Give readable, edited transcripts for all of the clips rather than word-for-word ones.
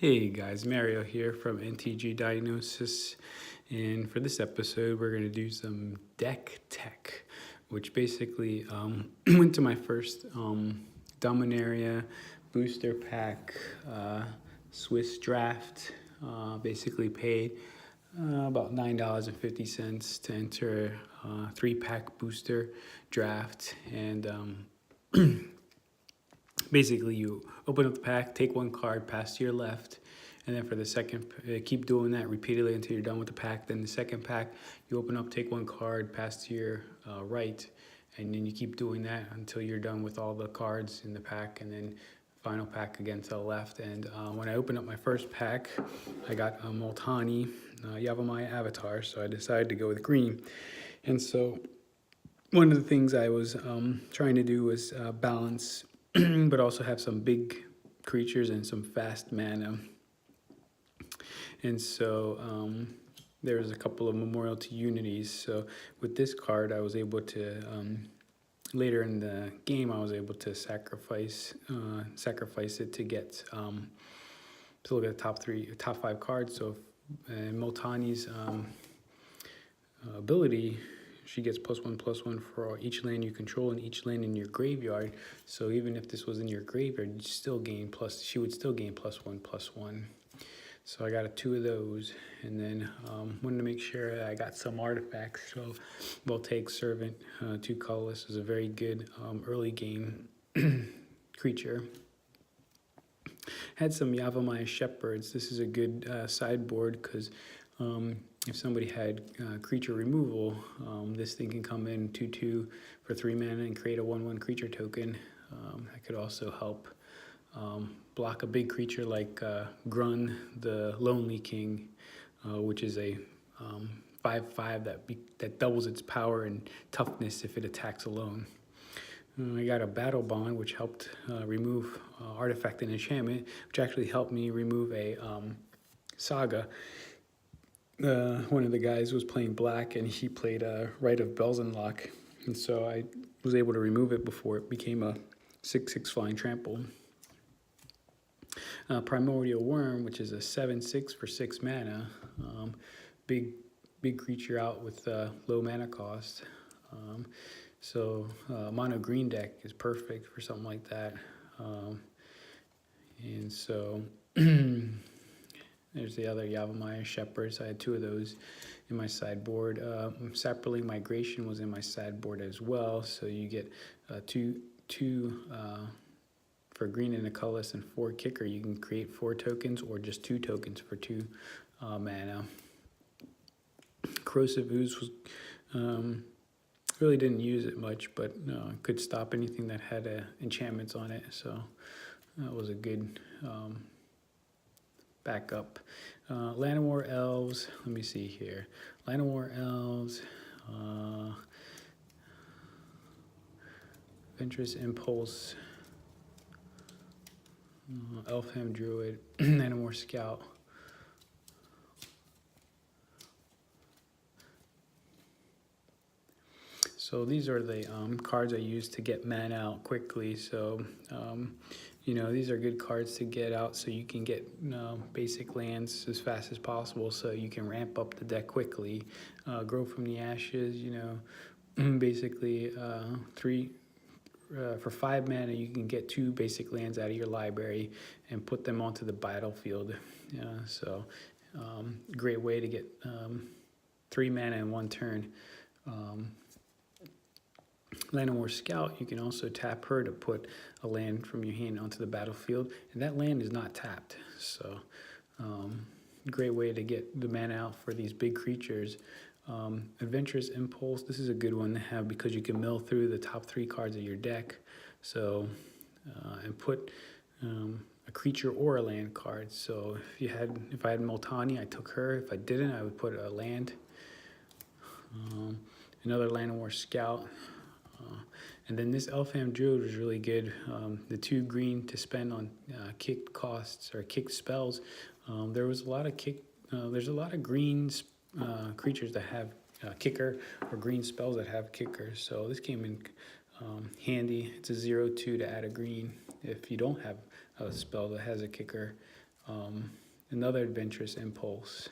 Hey guys, Mario here from MTG Diagnosis, and for this episode we're going to do some deck tech, which basically went to my first Dominaria booster pack Swiss draft. Basically paid about $9.50 to enter a 3-pack booster draft, and basically you open up the pack, take one card, pass to your left, and then for the second, keep doing that repeatedly until you're done with the pack. Then the second pack, you open up, take one card, pass to your right, and then you keep doing that until you're done with all the cards in the pack, and then final pack again to the left. And when I opened up my first pack, I got a Multani Yavimaya Avatar, so I decided to go with green. And so one of the things I was trying to do was balance but also have some big creatures and some fast mana. And so there was a couple of Memorial to Unities. So with this card, I was able to, later in the game, I was able to sacrifice it to get, to look at the top 5 cards. So Multani's ability, she gets +1/+1 for each land you control and each land in your graveyard. So even if this was in your graveyard, she would still gain +1/+1. So I got 2 of those, and then wanted to make sure I got some artifacts. So Voltaic Servant, 2 colorless, is a very good early game creature. Had some Yavimaya Shepherds. This is a good sideboard because if somebody had creature removal, this thing can come in 2/2 for 3 mana and create a 1/1 creature token. That could also help block a big creature like Grun, the Lonely King, which is a 5/5 that doubles its power and toughness if it attacks alone. I got a Battle Bond, which helped remove artifact and enchantment, which actually helped me remove a Saga. One of the guys was playing black, and he played Rite of Belzenlock, and so I was able to remove it before it became a 6/6 flying trample. Primordial Worm, which is a 7/6 for 6 mana, big creature out with low mana cost. So mono green deck is perfect for something like that. And so there's the other Yavimaya Shepherds. I had 2 of those in my sideboard. Sapperling Migration was in my sideboard as well. So you get two for green and a colorless and 4 kicker. You can create 4 tokens or just 2 tokens for 2 mana. Corrosive Ooze was really didn't use it much, but could stop anything that had enchantments on it. So that was a good backup. Llanowar Elves, let me see here. Llanowar Elves, Ventress Impulse, Elfham Druid, Llanowar Scout. So these are the cards I use to get mana out quickly. So these are good cards to get out so you can get basic lands as fast as possible so you can ramp up the deck quickly. Grow from the Ashes, basically 3 for 5 mana you can get 2 basic lands out of your library and put them onto the battlefield. So great way to get 3 mana in 1 turn. Llanowar Scout, you can also tap her to put a land from your hand onto the battlefield, and that land is not tapped. So great way to get the mana out for these big creatures. Adventurous Impulse, this is a good one to have because you can mill through the top 3 cards of your deck. So and put a creature or a land card. So if I had Multani, I took her. If I didn't, I would put a land. Another Llanowar Scout. And then this Elfham Druid was really good. The 2 green to spend on kicked costs or kicked spells. There's a lot of green creatures that have kicker or green spells that have kickers. So this came in handy. It's a 0/2 to add a green if you don't have a spell that has a kicker. another Adventurous Impulse,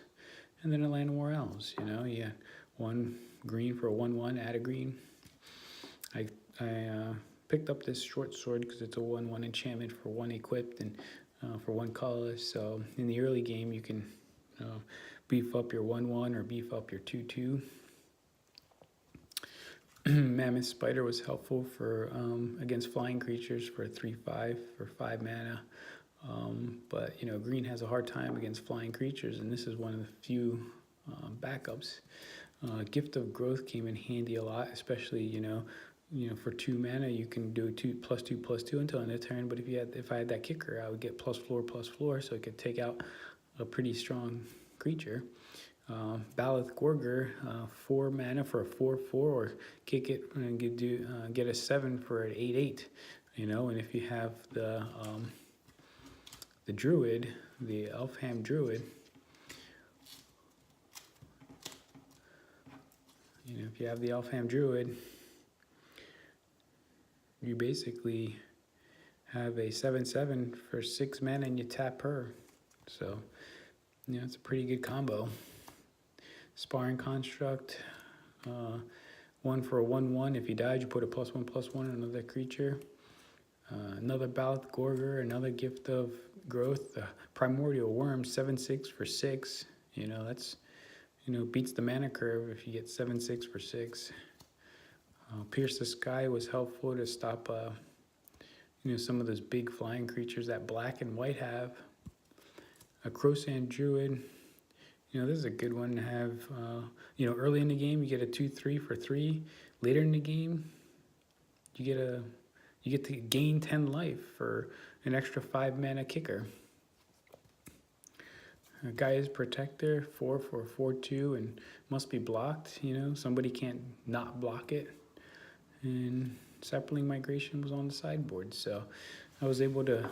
and then a Land of War Elves. You know, you got 1 green for a 1/1, add a green. I picked up this short sword because it's a 1/1 enchantment for 1 equipped and for 1 colorless. So in the early game, you can beef up your 1/1 or beef up your 2/2. Mammoth Spider was helpful for against flying creatures for a 3/5 for 5 mana. But you know, green has a hard time against flying creatures, and this is one of the few backups. Gift of Growth came in handy a lot, especially you know for 2 mana you can do 2/2/2 until end of turn. But if I had that kicker, I would get +4/+4, so I could take out a pretty strong creature. Baloth Gorger, 4 mana for a 4/4, or kick it and get a 7 for an 8/8. You know, and if you have the Druid, the Elfham Druid, you know, if you have the Elfham Druid, you basically have a 7/7 for 6 mana and you tap her. So, you know, it's a pretty good combo. Sparring Construct, 1 for a 1/1. If you died, you put a +1/+1 on another creature. Another Baloth Gorger, another Gift of Growth. Primordial Worm, 7/6 for 6. You know, that's, you know, beats the mana curve if you get 7/6 for 6. Pierce the Sky was helpful to stop, you know, some of those big flying creatures that black and white have. A Crowsand Druid. You know, this is a good one to have. You know, early in the game, you get a 2/3 for 3. Later in the game, you get to gain 10 life for an extra 5 mana kicker. Gaia's Protector, 4 for a 4/2, and must be blocked. You know, somebody can't not block it. And Sapling Migration was on the sideboard, so I was able to,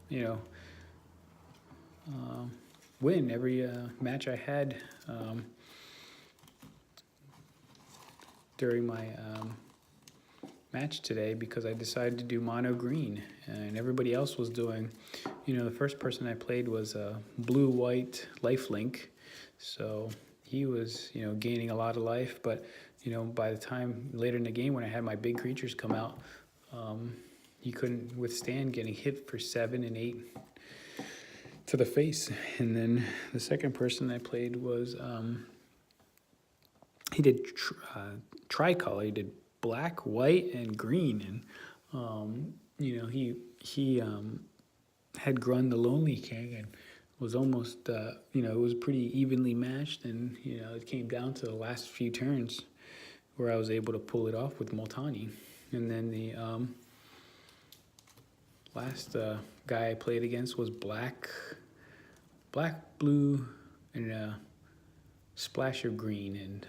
you know, win every match I had during my match today, because I decided to do mono green and everybody else was doing, you know, the first person I played was a blue-white lifelink, so he was, you know, gaining a lot of life, but you know, by the time later in the game when I had my big creatures come out, he couldn't withstand getting hit for 7 and 8 to the face. And then the second person I played was, he did tricolor. He did black, white, and green. And, you know, he had Grun the Lonely King and was almost, you know, it was pretty evenly matched. And, you know, it came down to the last few turns where I was able to pull it off with Multani. And then the last guy I played against was black, blue, and a splash of green. And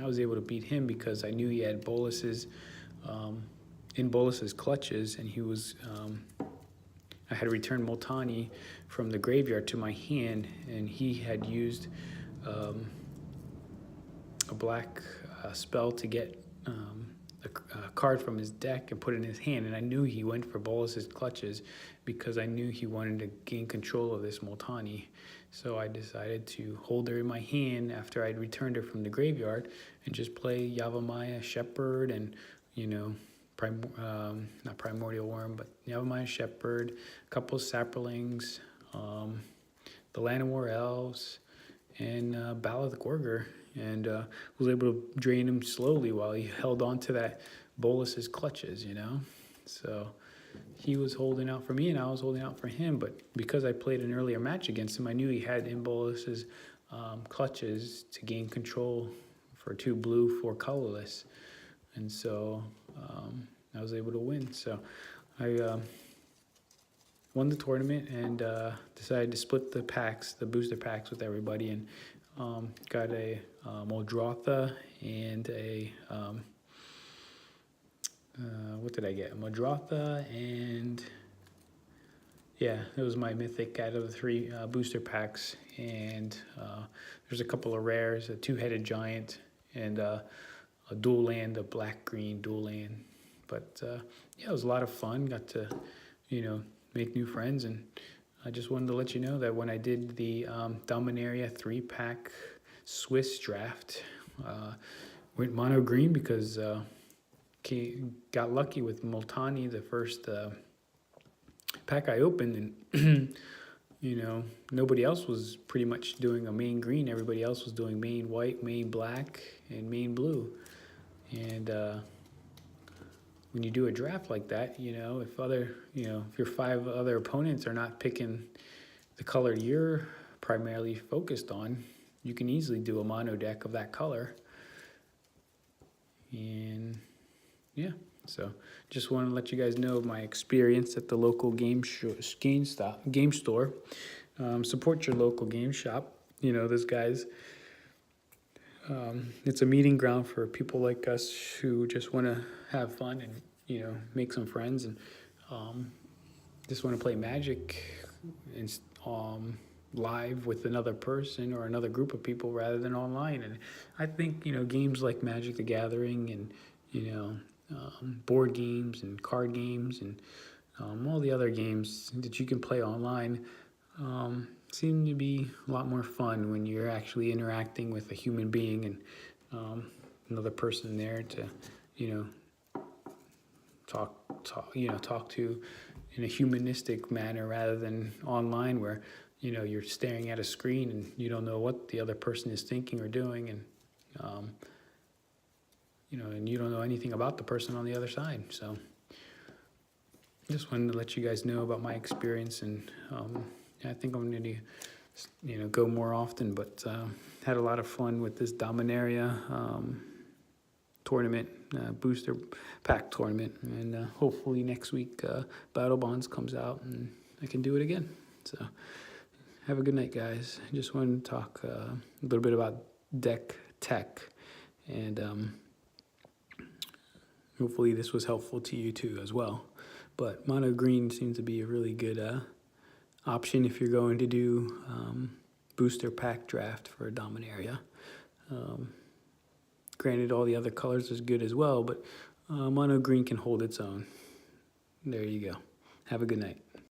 I was able to beat him because I knew he had Bolus's, in Bolus's clutches, and he was, I had returned Multani from the graveyard to my hand, and he had used a black spell to get a card from his deck and put it in his hand, and I knew he went for Bolus's clutches because I knew he wanted to gain control of this Multani. So I decided to hold her in my hand after I'd returned her from the graveyard and just play Yavimaya Shepherd and, you know, not Primordial Worm, but Yavimaya Shepherd, a couple of Saplings, the Land of War Elves, and Baloth Gorger, and was able to drain him slowly while he held on to that Bolus's clutches, you know. So he was holding out for me and I was holding out for him, but because I played an earlier match against him, I knew he had in Bolus's clutches to gain control for 2 blue, 4 colorless, and so I was able to win. So I won the tournament and decided to split the packs, the booster packs, with everybody, and got a Modrotha and a what did I get? Modrotha, and yeah, it was my mythic out of the 3 booster packs. And there's a couple of rares, a 2-headed giant and a dual land, a black-green dual land. But yeah, it was a lot of fun. Got to, you know, make new friends and I just wanted to let you know that when I did the Dominaria 3-pack Swiss draft, went mono green because got lucky with Multani the first pack I opened, and you know, nobody else was pretty much doing a main green. Everybody else was doing main white, main black, and main blue. And when you do a draft like that, you know, if your 5 other opponents are not picking the color you're primarily focused on, you can easily do a mono deck of that color. And yeah, so just want to let you guys know my experience at the local game store. Support your local game shop. You know, those guys. It's a meeting ground for people like us who just want to have fun and, you know, make some friends, and just want to play Magic and live with another person or another group of people rather than online. And I think, you know, games like Magic the Gathering and, you know, board games and card games and all the other games that you can play online seem to be a lot more fun when you're actually interacting with a human being and another person there to, you know, talk to in a humanistic manner rather than online where, you know, you're staring at a screen and you don't know what the other person is thinking or doing, and you know, and you don't know anything about the person on the other side. So just wanted to let you guys know about my experience, and I think I'm going to, you know, go more often, but had a lot of fun with this Dominaria tournament, booster pack tournament, and hopefully next week Battle Bonds comes out and I can do it again. So have a good night, guys. I just wanted to talk a little bit about deck tech, and hopefully this was helpful to you too as well. But mono green seems to be a really good option if you're going to do booster pack draft for a Dominaria. Granted, all the other colors is good as well, but mono green can hold its own. There you go. Have a good night.